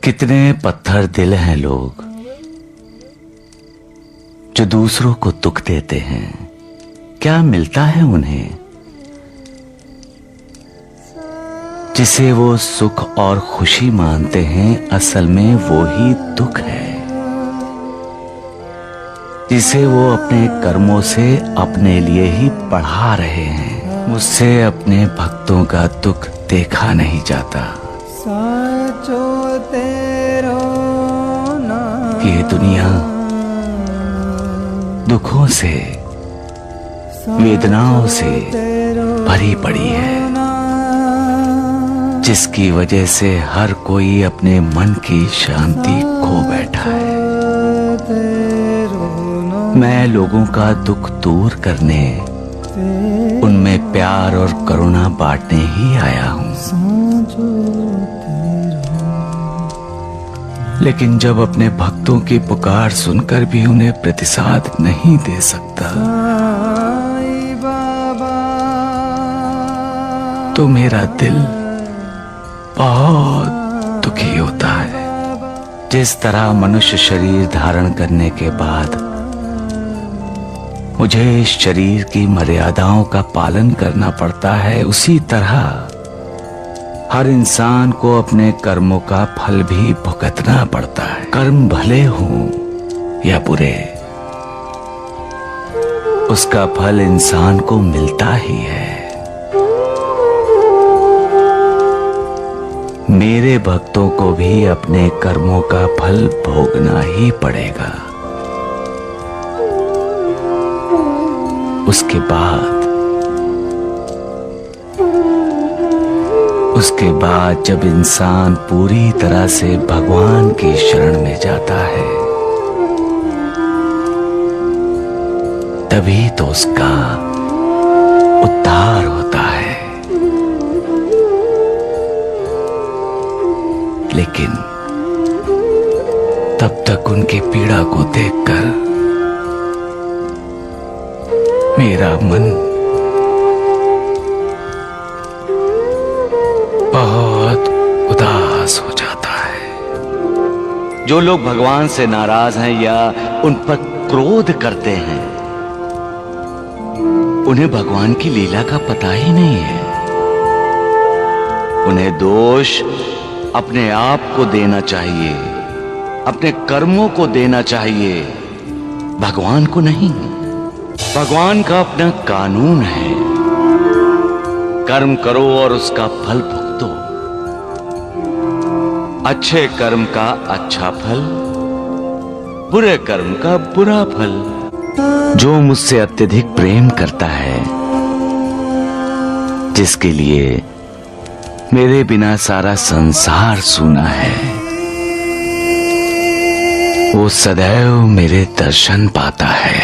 कितने पत्थर दिल हैं लोग जो दूसरों को दुख देते हैं। क्या मिलता है उन्हें जिसे वो सुख और खुशी मानते हैं, असल में वो ही दुख है जिसे वो अपने कर्मों से अपने लिए ही बढ़ा रहे हैं। मुझसे अपने भक्तों का दुख देखा नहीं जाता। ये दुनिया दुखों से, वेदनाओं से भरी पड़ी है, जिसकी वजह से हर कोई अपने मन की शांति खो बैठा है। मैं लोगों का दुख दूर करने, उनमें प्यार और करुणा बांटने ही आया हूं। लेकिन जब अपने भक्तों की पुकार सुनकर भी उन्हें प्रतिसाद नहीं दे सकता, तो मेरा दिल बहुत दुखी होता है। जिस तरह मनुष्य शरीर धारण करने के बाद मुझे इस शरीर की मर्यादाओं का पालन करना पड़ता है, उसी तरह हर इंसान को अपने कर्मों का फल भी भुगतना पड़ता है। कर्म भले हों या बुरे, उसका फल इंसान को मिलता ही है। मेरे भक्तों को भी अपने कर्मों का फल भोगना ही पड़ेगा। उसके बाद जब इंसान पूरी तरह से भगवान की शरण में जाता है, तभी तो उसका उद्धार होता है। लेकिन तब तक उनकी पीड़ा को देखकर मेरा मन बहुत उदास हो जाता है। जो लोग भगवान से नाराज हैं या उन पर क्रोध करते हैं, उन्हें भगवान की लीला का पता ही नहीं है। उन्हें दोष अपने आप को देना चाहिए, अपने कर्मों को देना चाहिए, भगवान को नहीं। भगवान का अपना कानून है, कर्म करो और उसका फल भुगतो। अच्छे कर्म का अच्छा फल, बुरे कर्म का बुरा फल। जो मुझसे अत्यधिक प्रेम करता है, जिसके लिए मेरे बिना सारा संसार सूना है, वो सदैव मेरे दर्शन पाता है।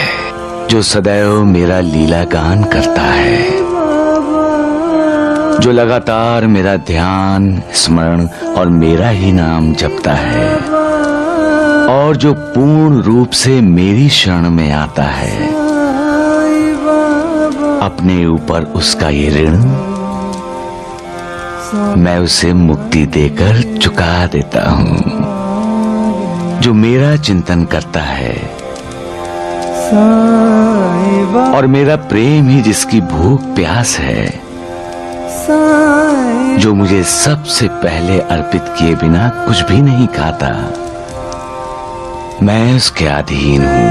जो सदैव मेरा लीला गान करता है, जो लगातार मेरा ध्यान, स्मरण और मेरा ही नाम जपता है, और जो पूर्ण रूप से मेरी शरण में आता है, अपने ऊपर उसका ये ऋण मैं उसे मुक्ति देकर चुका देता हूं। जो मेरा चिंतन करता है और मेरा प्रेम ही जिसकी भूख प्यास है, जो मुझे सबसे पहले अर्पित किए बिना कुछ भी नहीं खाता, मैं उसके अधीन हूं।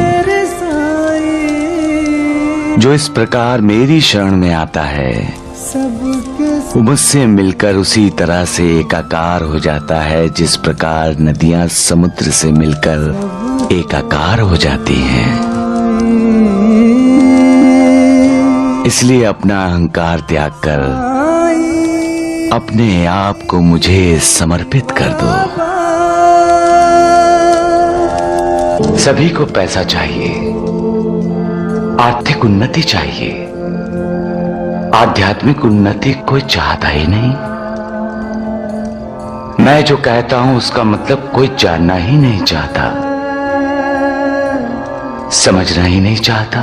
जो इस प्रकार मेरी शरण में आता है, वो मुझसे मिलकर उसी तरह से एकाकार हो जाता है जिस प्रकार नदियां समुद्र से मिलकर एकाकार हो जाती हैं। इसलिए अपना अहंकार त्याग कर अपने आप को मुझे समर्पित कर दो। सभी को पैसा चाहिए, आर्थिक उन्नति चाहिए, आध्यात्मिक उन्नति कोई चाहता ही नहीं। मैं जो कहता हूं उसका मतलब कोई जानना ही नहीं चाहता, समझना ही नहीं चाहता।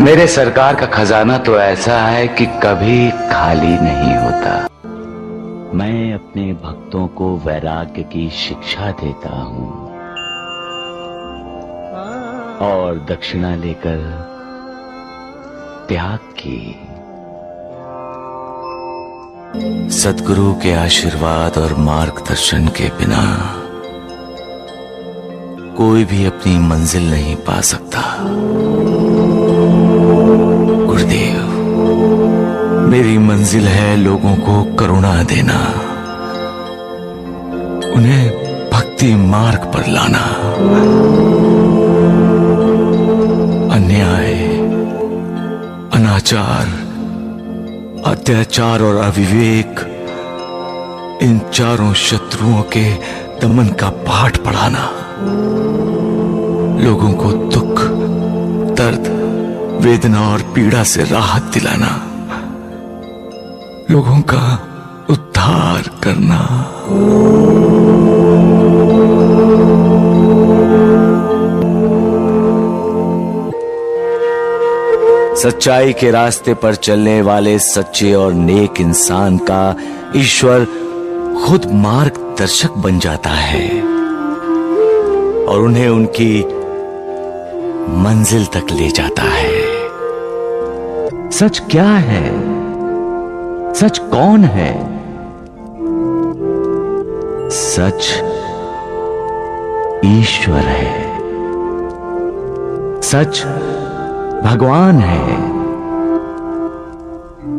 मेरे सरकार का खजाना तो ऐसा है कि कभी खाली नहीं होता। मैं अपने भक्तों को वैराग्य की शिक्षा देता हूं और दक्षिणा लेकर त्याग की। सद्गुरु के आशीर्वाद और मार्गदर्शन के बिना कोई भी अपनी मंजिल नहीं पा सकता। गुरुदेव, मेरी मंजिल है लोगों को करुणा देना, उन्हें भक्ति मार्ग पर लाना। अन्याय, अनाचार, अत्याचार और अविवेक, इन चारों शत्रुओं के दमन का पाठ पढ़ाना, लोगों को दुख, दर्द, वेदना और पीड़ा से राहत दिलाना, लोगों का उद्धार करना। सच्चाई के रास्ते पर चलने वाले सच्चे और नेक इंसान का ईश्वर खुद मार्गदर्शक बन जाता है और उन्हें उनकी मंजिल तक ले जाता है। सच क्या है? सच कौन है? सच ईश्वर है। सच भगवान है।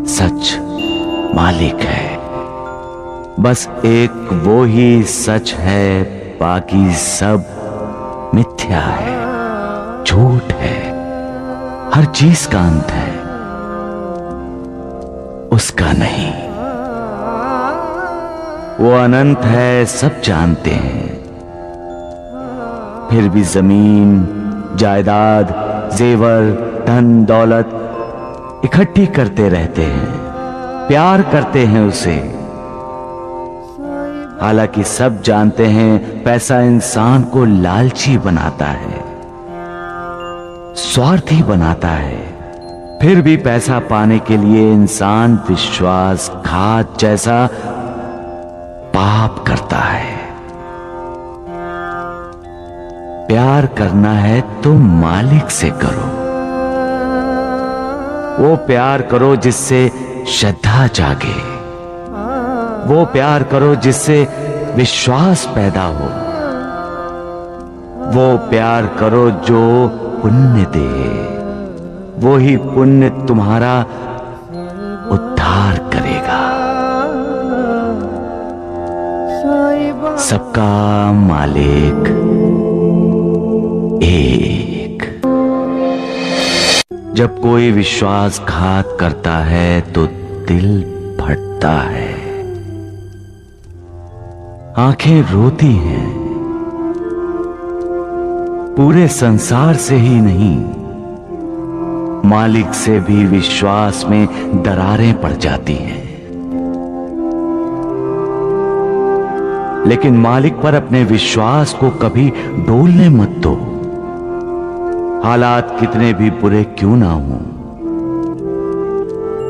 सच मालिक है। बस एक वो ही सच है, बाकी सब मिथ्या है, झूठ है। हर चीज का अंत है, उसका नहीं। वो अनंत है, सब जानते हैं। फिर भी जमीन, जायदाद, जेवर, धन दौलत इकट्ठी करते रहते हैं, प्यार करते हैं उसे। हालांकि सब जानते हैं पैसा इंसान को लालची बनाता है, स्वार्थी बनाता है। फिर भी पैसा पाने के लिए इंसान विश्वासघात जैसा पाप करता है। प्यार करना है तो मालिक से करो। वो प्यार करो जिससे श्रद्धा जागे। वो प्यार करो जिससे विश्वास पैदा हो। वो प्यार करो जो पुण्य दे। वो ही पुण्य तुम्हारा उद्धार करेगा। सबका मालिक एक। जब कोई विश्वासघात करता है तो दिल फटता है, आंखें रोती हैं। पूरे संसार से ही नहीं, मालिक से भी विश्वास में दरारें पड़ जाती हैं। लेकिन मालिक पर अपने विश्वास को कभी डोलने मत दो। हालात कितने भी बुरे क्यों ना हों,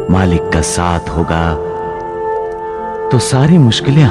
मालिक का साथ होगा तो सारी मुश्किलें